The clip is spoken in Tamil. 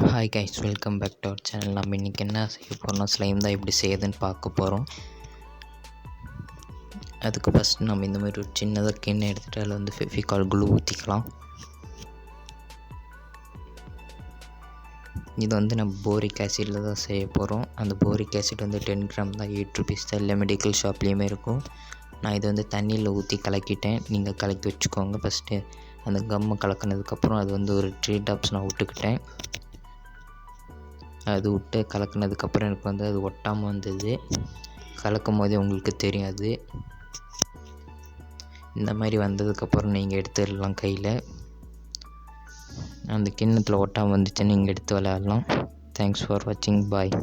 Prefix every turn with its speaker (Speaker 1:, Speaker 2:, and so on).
Speaker 1: Hi guys, welcome back to our channel. நம்ம இன்றைக்கி என்ன செய்ய போகிறோம்னா, ஸ்லைம் தான் எப்படி செய்யுதுன்னு பார்க்க போகிறோம். அதுக்கு ஃபஸ்ட்டு நம்ம இந்த மாதிரி ஒரு சின்னதாக கிண்ணை எடுத்துகிட்டு அதில் வந்து ஃபெவிகால் க்ளூ ஊற்றிக்கலாம். இது வந்து நம்ம போரிக் ஆசிடில் தான் செய்ய போகிறோம். அந்த போரிக் ஆசிட் வந்து 10 கிராம் தான், 8 ருபீஸ் தான். எல்லா மெடிக்கல் ஷாப்லேயுமே இருக்கும். நான் இது வந்து தண்ணியில் ஊற்றி கலக்கிட்டேன். நீங்கள் கலக்கி வச்சுக்கோங்க. ஃபஸ்ட்டு அந்த கம்மை கலக்கினதுக்கப்புறம் அது வந்து ஒரு 3 டாப்ஸ் நான் விட்டுக்கிட்டேன். அது விட்டு கலக்கினதுக்கப்புறம் எனக்கு வந்து அது ஒட்டாமல் வந்தது. கலக்கும் போதே உங்களுக்கு தெரியும். அது இந்த மாதிரி வந்ததுக்கப்புறம் நீங்கள் எடுத்துடலாம் கையில். அந்த கிண்ணத்தில் ஒட்டாமல் வந்துச்சுன்னு நீங்கள் எடுத்து விளையாடலாம். தேங்க்ஸ் ஃபார் வாட்சிங். பாய்.